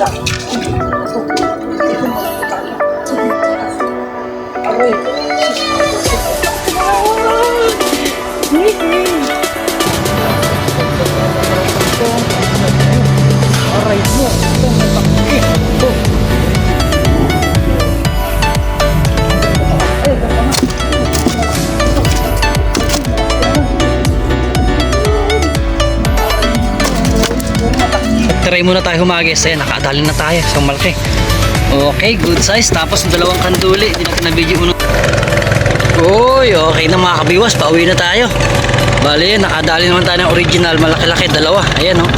Aray mo, ito matangki. Ito. Try muna tayo humagis. Ayan, nakadali na tayo. Isang malaki. Okay, good size. Tapos dalawang kanduli. Hindi natin na-video uno. Uy, okay na mga kabiwas. Pauwi na tayo. Bali, nakadali naman tayo ng original. Malaki-laki, dalawa. Ayan, oh.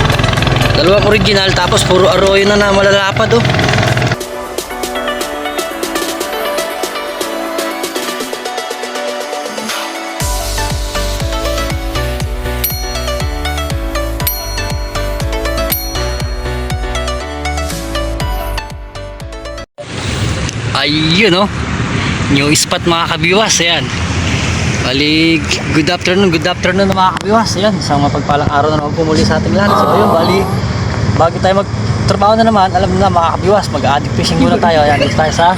Dalawang original. Tapos puro arroyo na malalapad, oh. Ayun, oh. New spot mga kabiwas. Ayan. Bali, good afternoon mga kabiwas. Ayan, isang mapagpalang araw na naman pumuli sa ating lahat. So ayun, bali, bago tayo magtrabaho na naman, alam na mga kabiwas, mag-addict fishing muna tayo. Ayan, dito tayo sa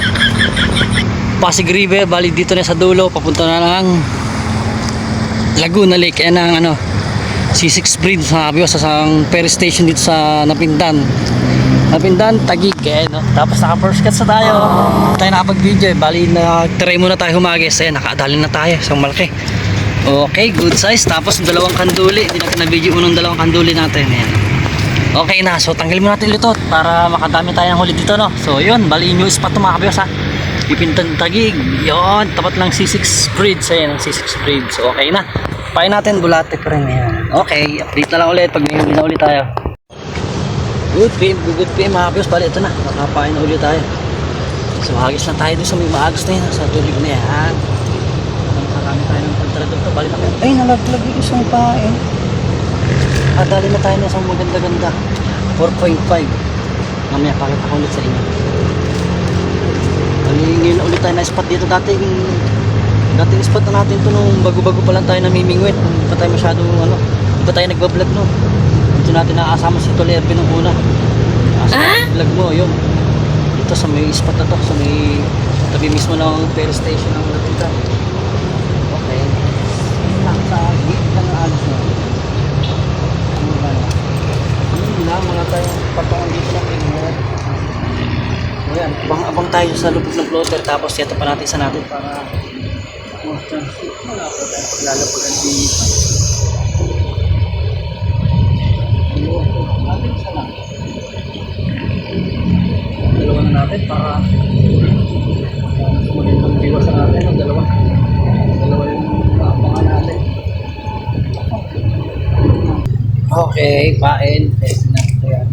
Pasig River. Bali, dito na sa dulo, papunta na ng Laguna Lake. Ayan ang ano, C6 Bridge mga kabiwas, sa isang ferry station dito sa Napindan, Taguig. Ayan, no? Tapos naka first cuts na tayo. Tayo nakapag-video. Bali, try muna tayo humagis. Ayan, nakadali na tayo. Isang malaki. Okay, good size. Tapos dalawang kanduli. Hindi natin na-video unang dalawang kanduli natin. Ayan. Okay na. So, tanggalin mo natin ito para makadami tayo ng huli dito, no? So, yun. Bali, new spot ito mga kabiwas, ha? Ipintan Taguig. Yun. Tapat lang C6 Bridge. Ayan, ang C6 Bridge. So, okay na. Pain natin. Bulate pa rin. Ayan. Okay. Update na lang ulit pag may huli na ulit tayo. Good PM mga kabiwas. Bali, ito na. Nakapain na ulit tayo. So, hagis na tayo doon sa may maagos na yun. Sa tulig na yan. Nakarami tayo ng pagtaradog to. Bali na tayo. Ay, nalaglag yung isang pain. Dali na tayo na isang maganda-ganda. 4.5. Mamaya pakita ko ulit sa inyo. Ngayon na ulit tayo na spot dito. Dating spot na natin to nung bago-bago pa lang tayo namimingwit. Hindi pa tayo masyadong hindi pa tayo nagbablog no. Dito natin nakasama si Tolerbe nung una. Vlog mo, yun. Dito sa may spot na to, sa may tabi mismo ng ferry station ng Napindan. Okay. Sa gate ng alas na. Mga tayo patungan dito ng pinag. O yan, abang tayo sa lubog ng floater. Tapos ito pa natin sa natin para wala pa tayo paglalapagan dito. Natin isa lang. Dalawa na natin para magandang biwasan natin. Dalawa yung abangan natin. Okay, pain. Pwede na ito yan.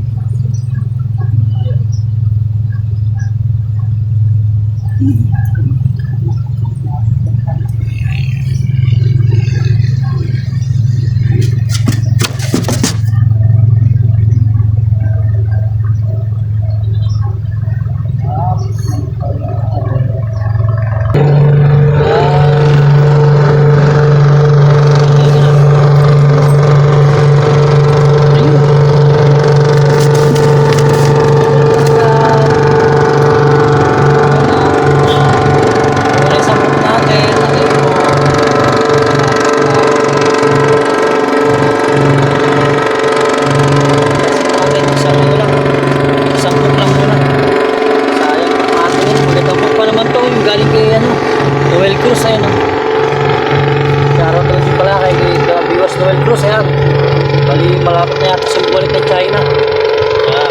Bali, malapit na yata sa bumalik ng China.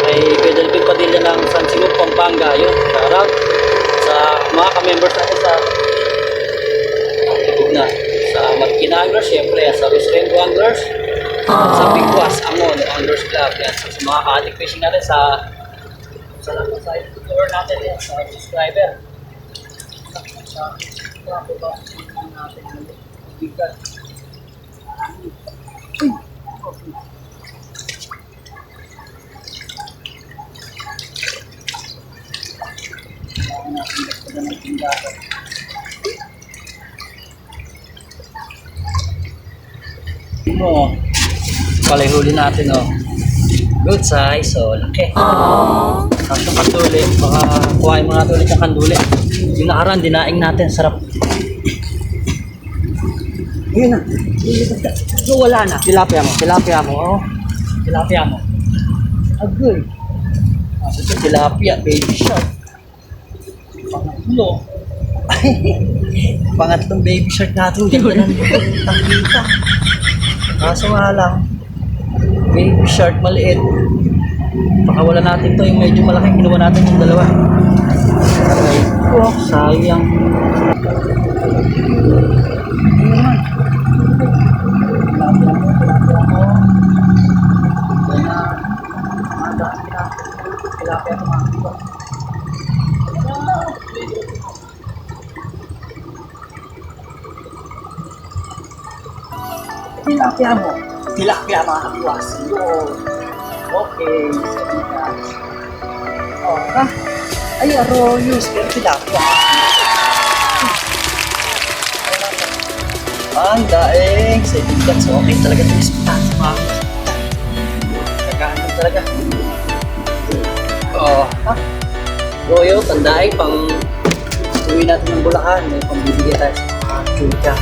Kay Pedalpin Padilla ng San Sigo, Pampanga. Yun, shoutout sa mga ka-members natin sa Marikina Anglers, syempre sa Restrengo Anglers, sa Bigwas, Amon, Anglers Club. Yan. So, sa mga ka-addict fishing natin sa tour natin yan, sa subscriber. Sa natin bigat. Palay huli natin, oh. Good size, oh, laki. Tapos yung kanduli, baka kuhain mo natin ulit yung kanduli. Yung nakaraan, dinaing natin, sarap. Yun na. So, wala na. Tilapia mo. Oh. Tilapia mo. Agoy. Ito, tilapia. Baby shark. Pangatlo. Pangatlong baby shark natin. Ganda na nito. Nakita. Kaso nga lang, baby shark maliit. Baka wala natin to. Yung medyo malaki. Kinuha natin yung dalawa. Okay. Oh, sayang. Tilapia mo. Tilapia mga kabiwas. Yun. Okay. Sabi ka. Oh, ha? Ay, arroyos. Pero tilapia. Ang daeng. Sa ibigat. So, okay talaga ito. Ispan. Nagkahanap talaga. Oh, ha? Royo, tandaeng. Pang uwi natin ng Bulacan. May pambibigay tayo sa mga chulka.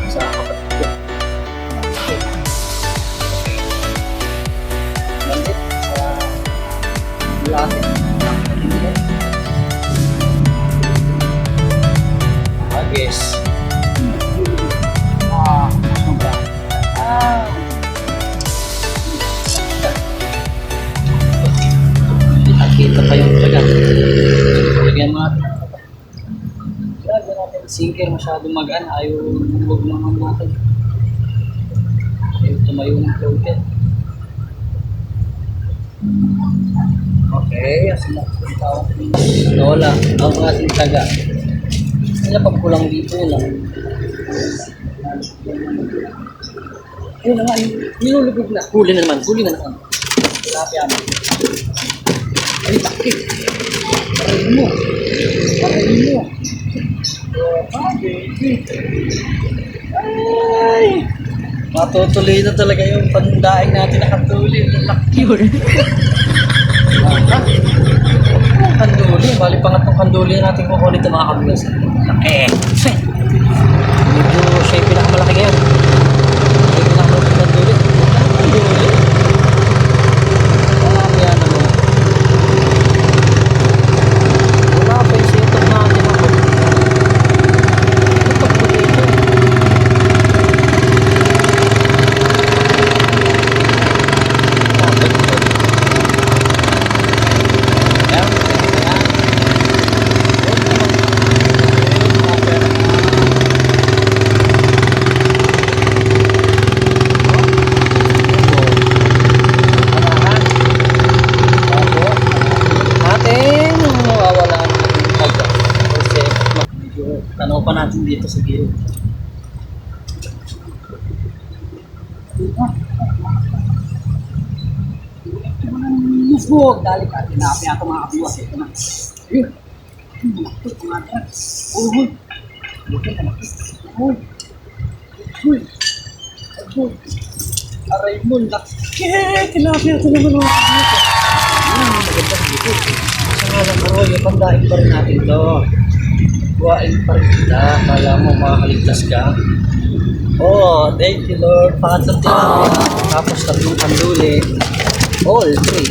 Sa kapatid. Latin. Agis. Nakita pa yung taga. Lagyan mo natin. Lagyan natin. Sinker masyadong magaan. Ayaw huwag naman natin. Ayaw tumayo ng floater. Okay, asin na ang tawag. Wala, ang ating taga. Kaya pag kulang dito lang. Ayun na nga, nilulubog na. Huli na naman. Tilapia mo. Ay, takip. Parayin mo. Oh, baby. Ay! Matutuloy na talaga yung pandaing natin na katuloy. Laki yun. Kanduli, bali pangatlong kanduli natin kukunin ito mga kabigas. Laki! Medyo siya yung pinakamalaki ngayon. Siya yung pinakamalaki kanduli. Kanduli? Wala pa yan naman. Wala pa yung setup natin ako. Setup ko dito. Tanaw pa natin dito sa gilid. Musbog! Dali ka, tinapin ako mga kabiwas. Ito na. Ayun. Malakot mga drugs. Uy! Uy! Uy! Aray mo, laki! Tinapin ako naman mga kabiwas. Ayan, maganda dito. Sa nga lang karoy, pandahin pa rin natin to. Buhain pa rin kita. Kala mo makakaligtas ka. Oh, thank you Lord. Pangatlong tilapia. Tapos tatlong kanduli. All three.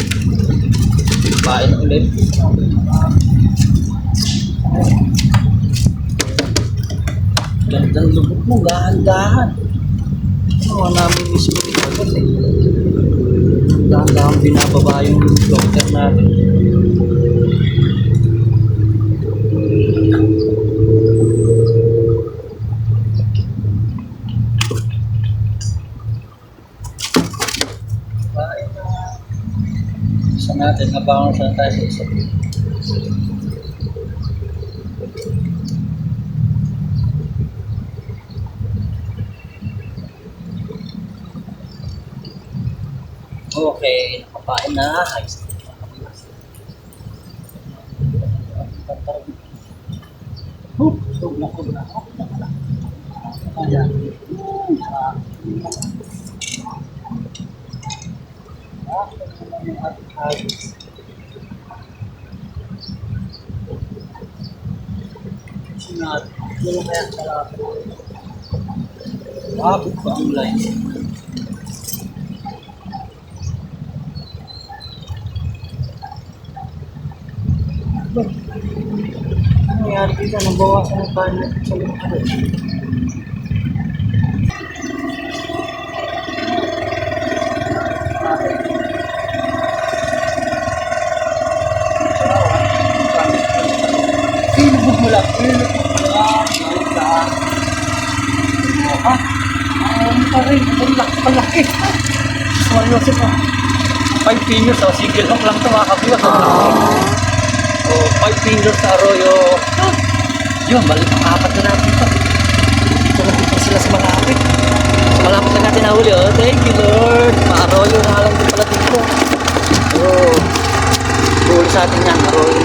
Pain ulit. Gandang lubog mo. Dahan-dahan. Oo, namin mismo ito agad eh. Dahan-dahan binababa yung floater natin. Isa natin, abangan saan tayo sa isa. Okay, nakapain na. Ayos. Ayan. Sinat. Wala kaya talaga. Abot pa ang line. Ano nangyari dito? Nabawasan ng kanin sa loob. Ilubog mo lang. Ilubog mo lang. Ah, ano pa rin? Ang laki. Sorry, Joseph. 5 fingers. Oh, single hook lang ito mga kabiwas. Oh, 5 fingers sa arroyo. Yun, balik ang apat na natin ito. Dito na dito sila sa malapit. Sa malapit na natin nahuli. Oh, thank you Lord. Ma-arroyo na lang din pala dito. Oh, huli sa atin yan, arroyo.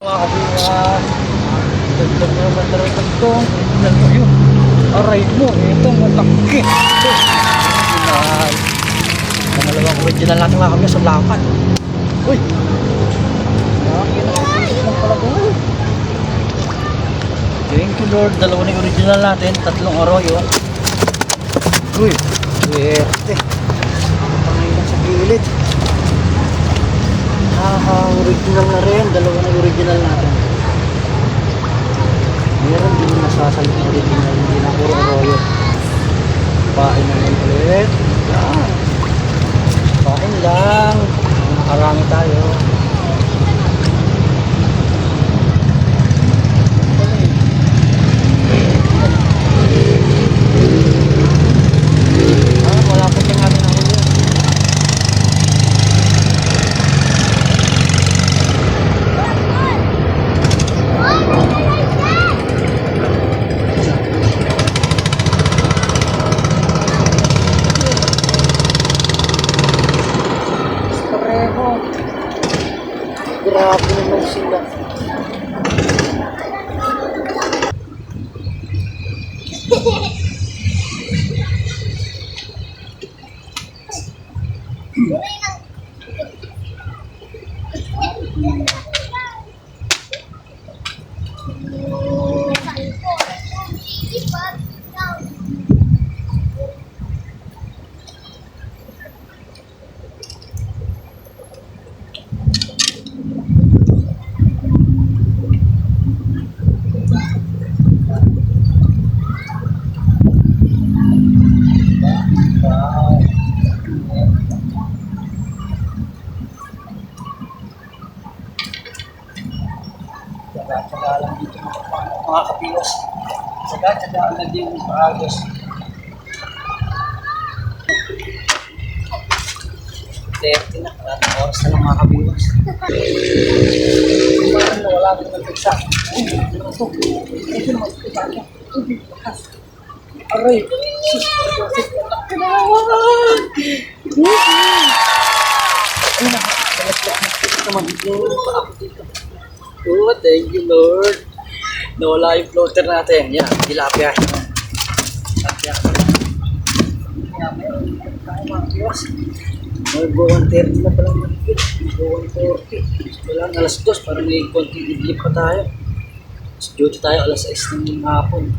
Mga kabiwas. Dagdag na naman na rin ito. Yun. Aray mo, ito matangki. Pangalawang original natin mga kabiwas sa lakan. Uy! Thank you Lord. Dalawa na yung original natin. 3 arroyo. Uy! Swerte. Pangayon sa gilid. Original na rin. Dalawa na yung original natin. Meron din yung nasasalit na original. Hindi na puro arroyo. Pain naman ulit. Yan. Pain lang. Nakarami tayo. Malapit yung ating nahuli. Pareho. Grabe naman sila. Tsaga lang dito mga kapilos. Tsaga lang din yung paagos. Derte na, kalatang oras na lang mga kapilos. Parang nawala ko naman pagsa. Ano ito? Ito naman pagsa. Aray! Sus! Kinawan! Ayun na! Dalas-dalas na ito naman. Ito ako dito. Oh, thank you Lord. Nawala yung floater natin. Yan, tilapia. Tilapia. Kaya meron tayo mga kiwas. Mag-go 130 na palang magigit. Mag-go 140. Wala, alas 2. Parang may konting idlip pa tayo. Duty tayo alas 6 ng hapon.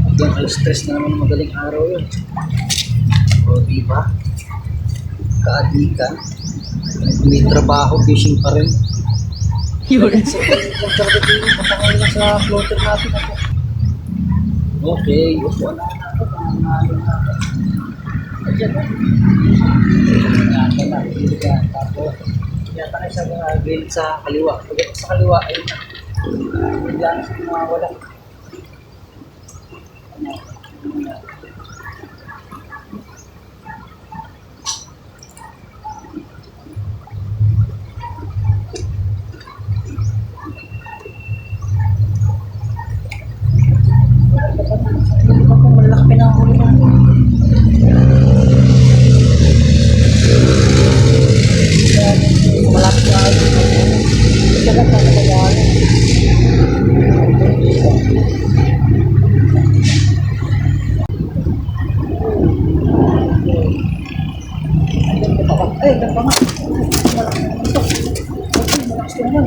Hanggang alas 3 na naman magaling araw yun. O, diba? Kaadikan. May trabaho, fishing pa rin. Yun. So, magkakabili, patangay na sa floater natin ako. Okay, wala na ako. Panganalo na ako. Ayan na. Yata na. Tapos, yata kayo sa grill sa kaliwa. Pag sa kaliwa, ayun na. Bigla na sa mga wala. Malaki na huli natin. Malaki na huli natin. Kaya na kaya ay, ganda nga. Malaki naman ito. Malakas naman.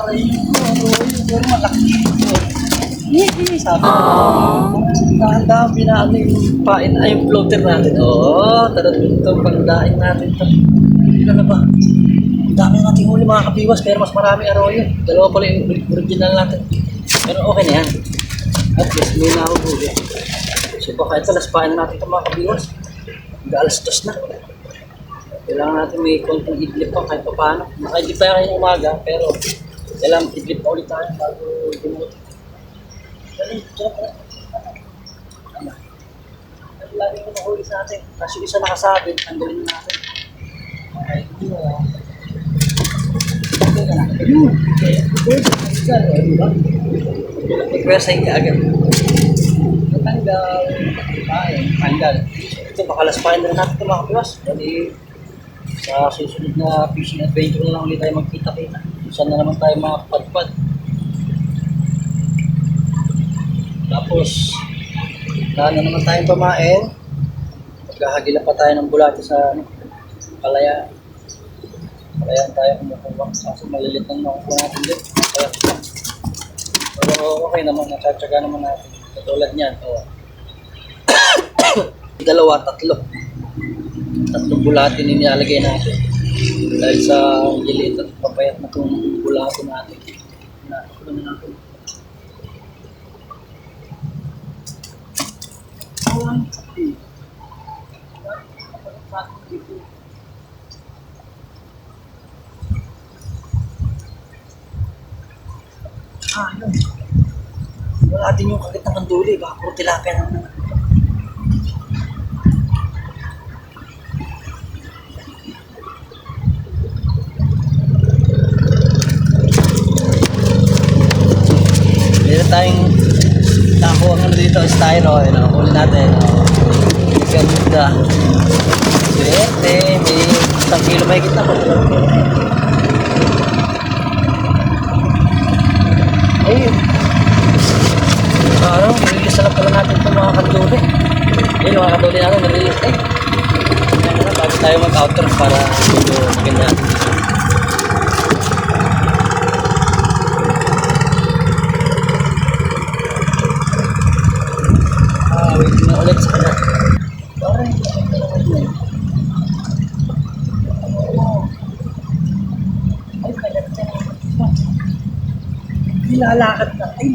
Aray mo, pero malaki ito. Sabi ko, dahan-dahan pinaan yung pain ay yung floater natin. Oo, tara dito, pandain natin ito. Ano na ba? Ang dami nating huli mga kabiwas, pero mas marami arroyo. Dalawa pala yung original natin. Pero okay na yan. At least may nahuhuli. So baka ito, laspain na natin ito mga kabiwas. Alas 2 na. Kailangan natin may konting idlip pa kahit pa paano. Naka-idlip tayo ngayong umaga, pero kailangan idlip pa ulit tayo bago dumot. Lagi mo nahuli sa atin. Kasi isa nakasabit, tanggalin na natin. Okay. I-pressay ka agad. Natanggal. Tanggal. Ito, makalaspain na natin ito mga kapiwas. Dali, sa susunod na fishing adventure na lang ulit tayo magkita-kita. Saan na naman tayo mga padpad. Tapos, na naman tayong pamain. Maghahagila pa tayo ng bulati sa Kalayaan. Kalayaan tayo kumukuha. Kasi malilit ng nakukuha natin din. Pero okay naman, natsatsaga naman natin. Katulad niyan. Oh. Dalawa, tatlo. Tatlong bulati nilalagay natin. Dahil sa lilit at papayat na itong bulati natin. Ano na natin. Yun. Wala din yung kagit ng kanduli. Baka puro tilapia naman. Meron tayong nakuha ang ano dito, styro. Huli natin. Ganda. Swerte. May 1 kilo may kita pa. Ayun. Parang nirelease na lang pala natin itong mga kanduli. Ayun, mga kanduli natin nirelease. Ayun na, bago tayo mag-outro para medyo maganda. Wait na ulit sa kanya. Parang hindi na naman yun. Ay, kalat ka naman. Nilalakad na. Ay,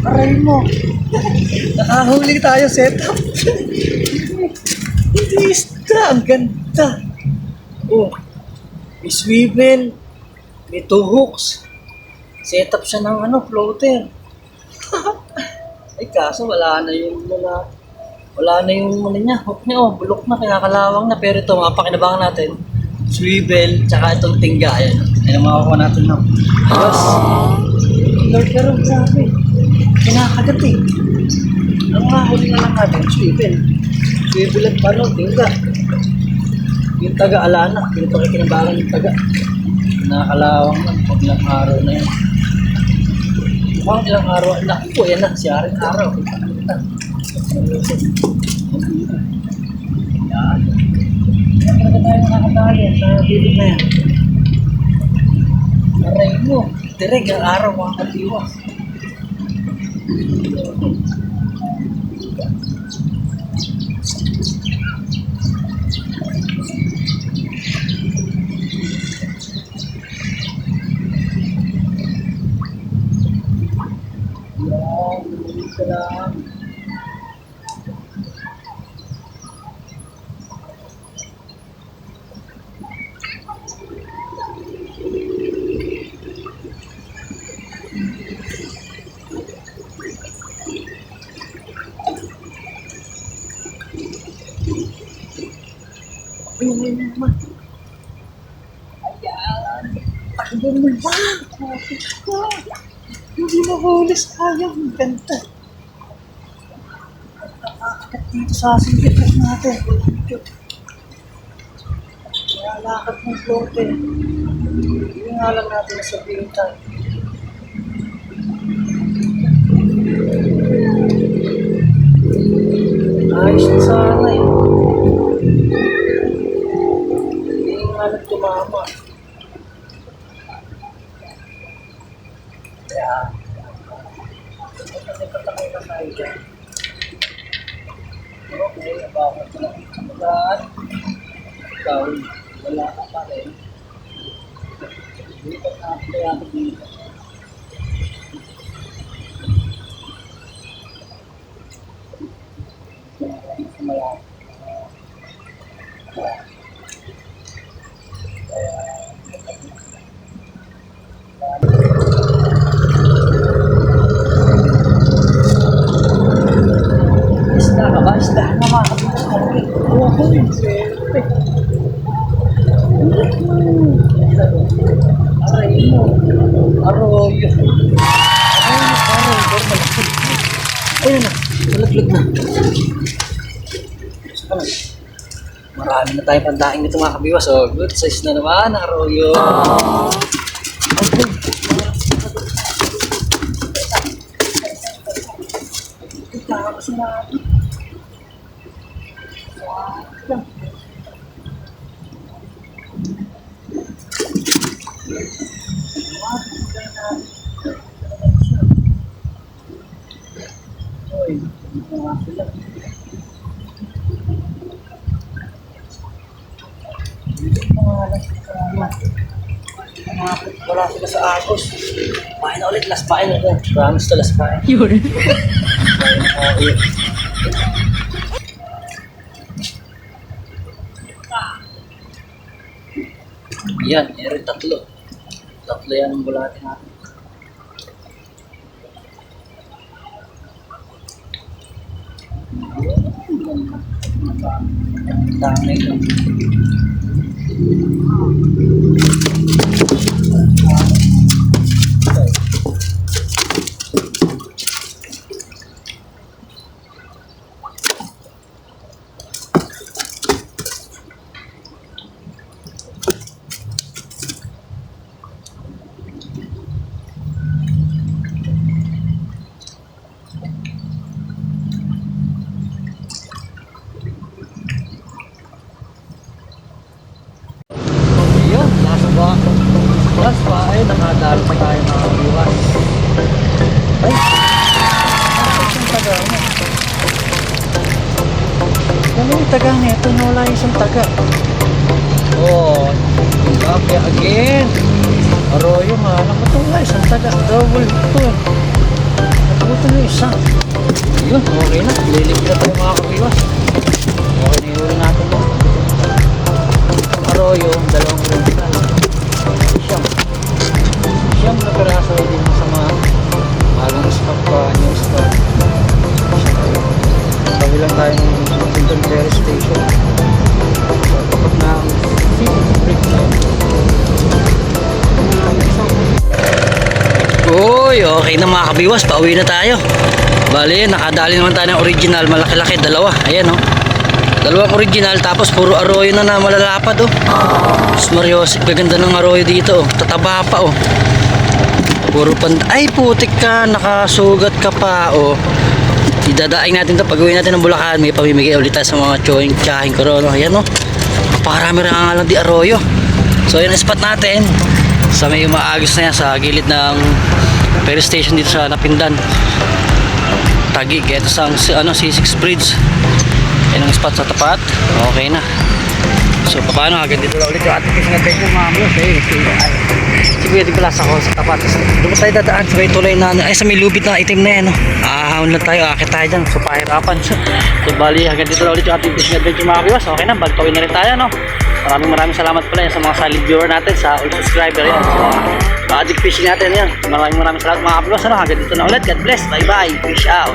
aray mo. Nakahuli tayo, setup. Hindi isda. Ang ganda. Oh, may swivel. May 2 hooks. Setup siya ng floater. Ay, kaso wala na yung niya. Hook niya, bulok na, kinakalawang na. Pero ito, mga pakinabangan natin. Swivel, tsaka itong tingga. Ayan ang makakuha natin na. Tapos, Lord, pero grabe. Kinakagat eh. Ang mahuli na lang natin, swivel. Swivel at tingga. Yung taga alana, pinapakikinabangan yung taga. Nakakalawang lang, pag ilang araw na yan. Pag ilang araw, laki po, yan na, siyaring araw. Yan. Talaga tayo nakakatali sa bibig na yan. Aray mo, direk ang araw mga katiwas. Yan, bumili ka lang. Ayun naman. Ayan. Takbo mo ba? Kapit ka. Hindi mahuli sayang. Ang ganda. Nakakakat dito sa singkit natin. Kaya lakad ng flote. Hindi nga lang natin nasabihin tayo. Ayos na sana eh. tumama. Kaya, patay ka tayo dyan. Okay, about ito lang. Samagaan. Ikaw, wala ka pa rin. Dito na ako kaya ito dito. Malaki. Isda ka ba? Isda na makakabit sa kalaki. Oo, siyempre. Aray mo. Arroyo. Ayun na. Malaglag na. Marami na tayong pandaing nito mga kabiwas. Oh, good size na naman. Arroyo. Wala sila sa Agos. Pahin na ulit, last pahin na ito. Promise to last pahin. Yun. Yan, meron tatlo. Tatlo yan ang bulate natin. Dami ito. Ayun, nasa ba? Last pa ay nakadalo pa tayo mga buwas. Ay! Isang taga na. Ano yung taga nito? Wala isang taga. Oh, tilapia again. Arroyo nga. Nakatong nga isang taga. Double ito eh. Natuto yung isa. Yun, okay na. Lilig na tayo mga kabiwas. Okay na yung natin mo. Arroyo, dalawang original. Siyam na peraso din sa mga bagong stock pa, new stock. Tabi lang tayo ng Sinton Ferry Station. So, tapat na ang bridge. Uy, okay na mga kabiwas, pauwi na tayo. Bali, nakadali naman tayo ng original, malaki-laki, dalawa. Ayan oh. Dalawang original tapos puro arroyo na malalapad oh. Mas Mariosip, gaganda ng arroyo dito oh. Tataba pa oh. Puro ay putik ka, nakasugat ka pa oh. Idadaing natin to pag uwi natin ng Bulacan. May pamimigay ulit tayo sa mga tiyahing korono. Ayan oh. Napakarami rin nga lang di arroyo. So yun ang spot natin sa may maagos na yan sa gilid ng ferry station dito sa Napindan, Taguig. Ito sa C6 Bridge. Yan ang spot sa tapat. Okay na. So paano hanggang dito lang ulit yung ating fishing adventure mga amigos. Siguro din pala ako sa tapat. Doon tayo dadaan sa may tulay na ay sa may lubid na itim na yan no? Ahahon lang tayo, akit tayo dyan. So pahirapan. So bali hanggang dito lang ulit yung ating fishing adventure mga amigos. Okay na, bagpawin na rin tayo no. Maraming salamat pala yan sa mga solid viewer natin, sa old subscriber yan. So magic fishing natin yan. Maraming salamat mga amigos. Hanggang dito na ulit. God bless. Bye bye. Fish out.